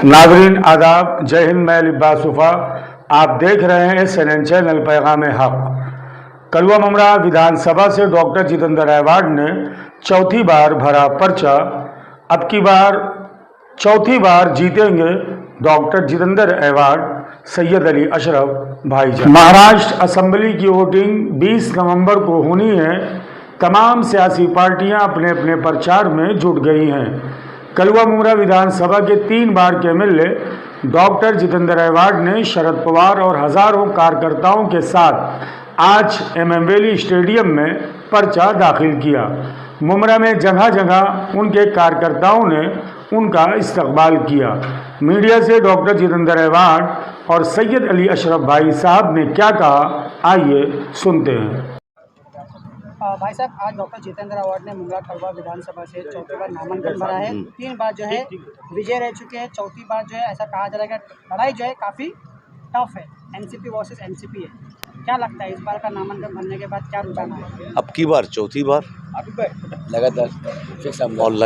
नाज़रीन आदाब, जय हिंद। मैं लिब्बासुफ़ा, आप देख रहे हैं CNN चैनल पैगाम हक। कलवा मुमरा विधानसभा से डॉक्टर जितेंद्र अवार्ड ने चौथी बार भरा पर्चा। अब की बार चौथी बार जीतेंगे डॉक्टर जितेंद्र अवार्ड सैयद अली अशरफ भाईजान। महाराष्ट्र असेंबली की वोटिंग 20 नवंबर को होनी है। तमाम सियासी पार्टियां अपने अपने प्रचार में जुट गई हैं। कलवा मुमरा विधानसभा के 3 बार के एमएलए डॉक्टर जितेंद्र अवार्ड ने शरद पवार और हजारों कार्यकर्ताओं के साथ आज एमएमवेली स्टेडियम में पर्चा दाखिल किया। मुमरा में जगह जगह उनके कार्यकर्ताओं ने उनका इस्तकबाल किया। मीडिया से डॉक्टर जितेंद्र अवार्ड और सैयद अली अशरफ भाई साहब ने क्या कहा, आइए सुनते हैं। भाई साहब, आज डॉक्टर जितेंद्र अवार्ड ने मुमरा कलवा विधानसभा से चौथी बार नामांकन भरा है। 3 बार जो है विजय रह चुके हैं। चौथी बार जो है ऐसा कहा जा रहा है कि लड़ाई जो है काफ़ी टफ है, एनसीपी वर्सेस एनसीपी है। क्या लगता है इस बार का नामांकन भरने के बाद क्या रुझान है? अब की बार चौथी बार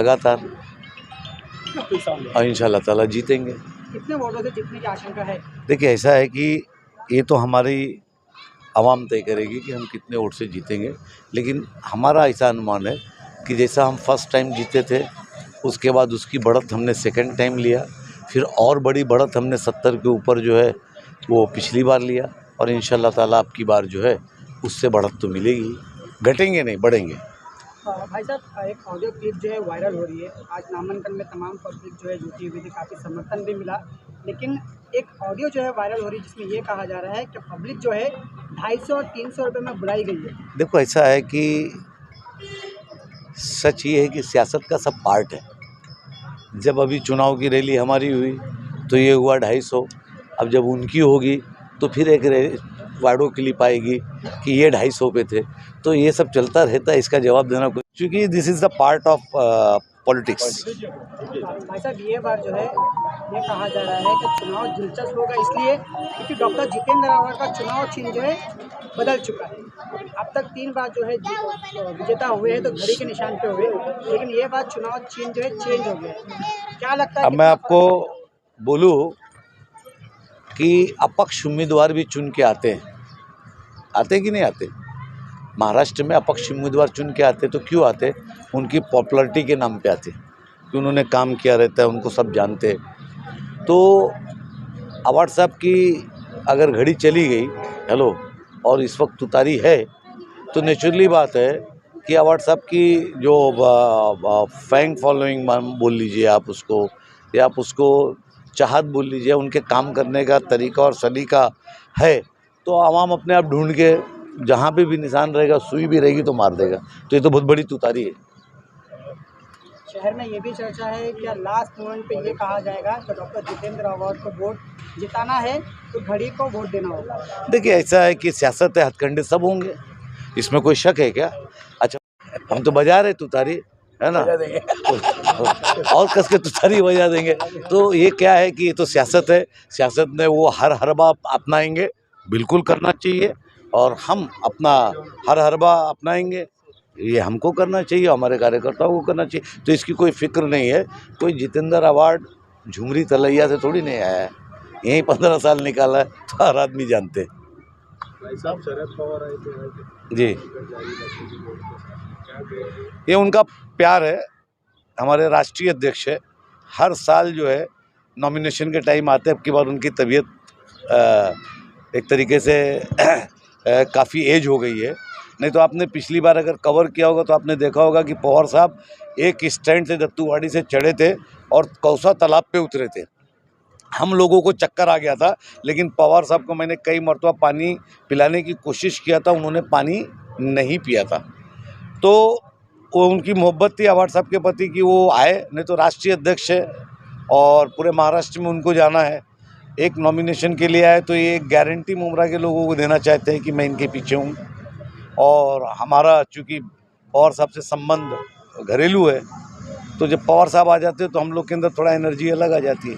लगातार और इंशाल्लाह ताला जीतेंगे। कितने वोटों से जीतने की आशंका है? देखिए, ऐसा है कि ये तो हमारी आवाम तय करेगी कि हम कितने वोट से जीतेंगे, लेकिन हमारा ऐसा अनुमान है कि जैसा हम फर्स्ट टाइम जीते थे, उसके बाद उसकी बढ़त हमने सेकंड टाइम लिया, फिर और बड़ी बढ़त हमने 70 के ऊपर जो है वो पिछली बार लिया, और इंशाल्लाह ताला अब की बार जो है उससे बढ़त तो मिलेगी, घटेंगे नहीं बढ़ेंगे। भाई साहब, एक ऑडियो क्लिप जो है वायरल हो रही है। आज नामांकन में तमाम पब्लिक जो है जुटी हुई थी, काफ़ी समर्थन भी मिला, लेकिन एक ऑडियो जो है वायरल हो रही है जिसमें ये कहा जा रहा है कि पब्लिक जो है 250 और 300 रुपये में बुलाई गई है। देखो, ऐसा है कि सच ये है कि सियासत का सब पार्ट है। जब अभी चुनाव की रैली हमारी हुई तो ये हुआ 250, अब जब उनकी होगी तो फिर एक वार्डो क्लिप आएगी कि ये 250 पे थे। तो ये सब चलता रहता है, इसका जवाब देना कुछ, क्योंकि this is the part of politics. भाई साहब, ये बार जो है ये कहा जा रहा है कि चुनाव दिलचस्प होगा, इसलिए क्योंकि डॉक्टर जितेंद्र अवार्ड का चुनाव चिन्ह जो है बदल चुका है। अब तक 3 बार जो है विजेता हुए हैं तो घड़ी के निशान पे हुए, लेकिन ये बार चुनाव चिन्ह जो है चेंज हो गया है। क्या लगता है? अब मैं आपको बोलूँ कि अपक्ष उम्मीदवार भी चुन के आते हैं कि नहीं आते? महाराष्ट्र में अपक्ष उम्मीदवार चुन के आते तो क्यों आते? उनकी पॉपुलैरिटी के नाम पे आते कि उन्होंने काम किया रहता है, उनको सब जानते। तो अवार्ड साहब की अगर घड़ी चली गई और इस वक्त उतारी है, तो नेचुरली बात है कि अवार्ड साहब की जो फैन फॉलोइंग बोल लीजिए आप उसको, या आप उसको चाहत बोल लीजिए, उनके काम करने का तरीका और सलीका है, तो आवाम अपने आप ढूंढ के जहाँ पे भी निशान रहेगा, सुई भी रहेगी तो मार देगा। तो ये तो बहुत बड़ी तुतारी है। शहर में ये भी चर्चा है कि लास्ट मोमेंट पे ये कहा जाएगा कि डॉक्टर जितेंद्र अवार्ड को वोट जिताना है तो घड़ी को वोट देना होगा। देखिए, ऐसा है कि सियासत है, हथकंडे सब होंगे, इसमें कोई शक है क्या? अच्छा, हम तो बजा रहे तुतारी, है ना, और कस के तुतारी बजा देंगे। तो ये क्या है कि ये तो सियासत है, सियासत में वो हर हरबा अपनाएंगे, बिल्कुल करना चाहिए, और हम अपना हर हरबा अपनाएंगे। ये हमको करना चाहिए, हमारे कार्यकर्ताओं को करना चाहिए। तो इसकी कोई फिक्र नहीं है। कोई जितेंद्र अवार्ड झुमरी तलैया से थोड़ी नहीं आया है, यहीं 15 साल निकाला है, तो हर आदमी जानते हैं। भाई साहब, शरद पवार आए थे जी, ये उनका प्यार है, हमारे राष्ट्रीय अध्यक्ष है। हर साल जो है नॉमिनेशन के टाइम आते हैं। अब की बार उनकी तबीयत एक तरीके से काफ़ी एज हो गई है, नहीं तो आपने पिछली बार अगर कवर किया होगा तो आपने देखा होगा कि पवार साहब एक स्टैंड से दत्तूवाड़ी से चढ़े थे और कौसा तालाब पे उतरे थे। हम लोगों को चक्कर आ गया था, लेकिन पवार साहब को मैंने कई मरतबा पानी पिलाने की कोशिश किया था, उन्होंने पानी नहीं पिया था। तो वो उनकी मोहब्बत थी अवार्ड साहब के प्रति कि वो आए, नहीं तो राष्ट्रीय अध्यक्ष है और पूरे महाराष्ट्र में उनको जाना है। एक नॉमिनेशन के लिए आए तो ये एक गारंटी मुमरा के लोगों को देना चाहते हैं कि मैं इनके पीछे हूँ, और हमारा चूँकि पवार साहब से संबंध घरेलू है, तो जब पवार साहब आ जाते हैं तो हम लोग के अंदर थोड़ा एनर्जी अलग आ जाती है।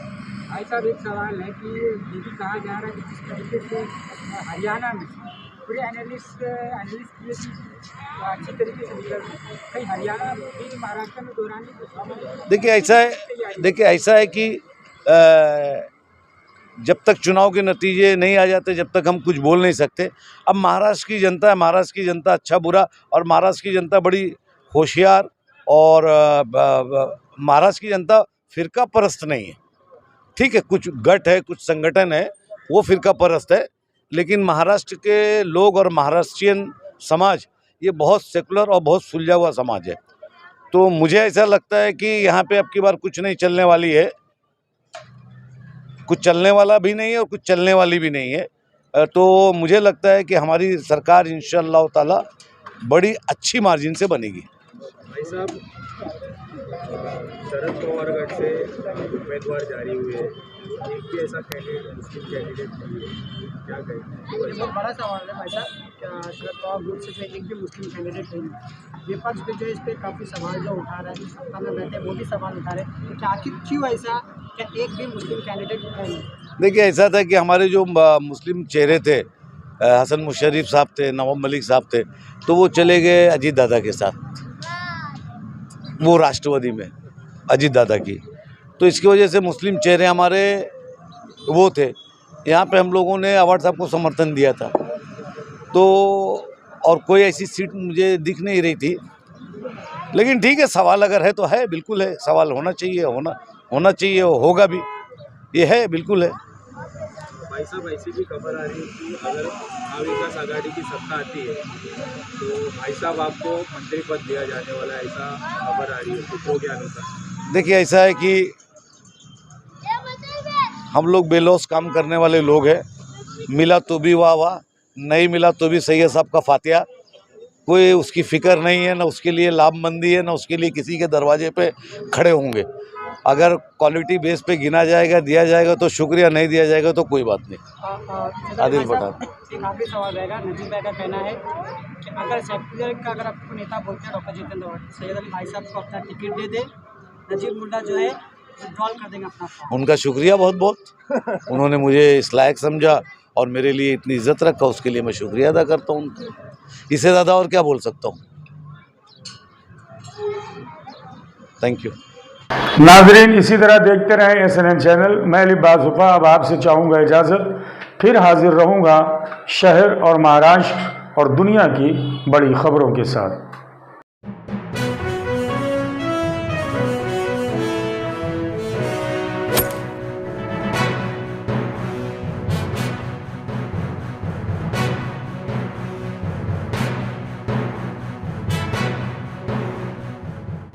भाई साहब, एक सवाल है कि ये भी कहा जा रहा है कि जिस तरीके से हरियाणा में पूरे एनालिस्ट किए अच्छी तरीके से निकल कहीं हरियाणा भी महाराष्ट्र में दोहराने की। देखिए, ऐसा है कि जब तक चुनाव के नतीजे नहीं आ जाते, जब तक हम कुछ बोल नहीं सकते। अब महाराष्ट्र की जनता है, महाराष्ट्र की जनता अच्छा बुरा, और महाराष्ट्र की जनता बड़ी होशियार, और महाराष्ट्र की जनता फिरका परस्त नहीं है। ठीक है, कुछ गट है, कुछ संगठन है, वो फिरका परस्त है, लेकिन महाराष्ट्र के लोग और महाराष्ट्रियन समाज ये बहुत सेकुलर और बहुत सुलझा हुआ समाज है। तो मुझे ऐसा लगता है कि यहाँ पे अब की बार कुछ नहीं चलने वाली है, कुछ चलने वाला भी नहीं है और कुछ चलने वाली भी नहीं है। तो मुझे लगता है कि हमारी सरकार इंशाअल्लाह ताला बड़ी अच्छी मार्जिन से बनेगी। भाई साहब, शरद पवार गढ़ से उम्मीदवार जारी हुए, एक भी ऐसा कैंडिडेट मुस्लिम कैंडिडेट नहीं है, क्या कहेंगे? ये बहुत बड़ा सवाल है भाई साहब। क्या शरद पवार ग्रुप से एक भी मुस्लिम कैंडिडेट नहीं है? विपक्ष भी जो इस पर काफ़ी सवाल जो उठा रहा है, सत्ता में बैठे वो भी सवाल उठा रहे हैं, तो क्या आखिर क्यों ऐसा, क्या एक भी मुस्लिम कैंडिडेट है नहीं? देखिए, ऐसा था कि हमारे जो मुस्लिम चेहरे थे, हसन मुशर्रफ साहब थे, नवाब मलिक साहब थे, तो वो चले गए अजीत दादा के साथ, वो राष्ट्रवादी में अजीत दादा की। तो इसकी वजह से मुस्लिम चेहरे हमारे वो थे। यहाँ पे हम लोगों ने अवार्ड साहब को समर्थन दिया था, तो और कोई ऐसी सीट मुझे दिख नहीं रही थी। लेकिन ठीक है, सवाल अगर है तो है, बिल्कुल है, सवाल होना चाहिए, होना चाहिए, होगा भी, ये है, बिल्कुल है। भाई साहब, ऐसी भी खबर आ रही है कि अगर महाविकास आघाड़ी की सत्ता आती है तो भाई साहब आपको मंत्री पद दिया जाने वाला है, ऐसा खबर आ रही है सूत्रों के अनुसार। देखिए, ऐसा है कि हम लोग बेलौस काम करने वाले लोग हैं, मिला तो भी वाह वाह, नहीं मिला तो भी सही है साहब का फातिहा। कोई उसकी फ़िक्र नहीं है, ना उसके लिए लाभमंदी है, ना उसके लिए किसी के दरवाजे पे खड़े होंगे। अगर क्वालिटी बेस पे गिना जाएगा, दिया जाएगा तो शुक्रिया, नहीं दिया जाएगा तो कोई बात नहीं। आदिल पठान, एक आखिरी सवाल रहेगा। नजीब भाई का कहना है कि अगर सेक्युलर का अगर आपको नेता बोलते हैं डॉक्टर जितेंद्र अवार्ड, सैयद अली भाई साहब को अपना टिकट दे दे, नजीब मुल्ला जो है विड्रॉल कर देंगे अपना फॉर्म। उनका शुक्रिया बहुत बहुत, उन्होंने मुझे इस लायक समझा और मेरे लिए इतनी इज्जत रखा, उसके लिए मैं शुक्रिया अदा करता हूँ उनका। इससे ज़्यादा और क्या बोल सकता हूँ। Thank you. नाजरीन, इसी तरह देखते रहें SNN चैनल। मैं लिबास वफा अब आपसे चाहूँगा इजाज़त, फिर हाजिर रहूँगा शहर और महाराष्ट्र और दुनिया की बड़ी खबरों के साथ।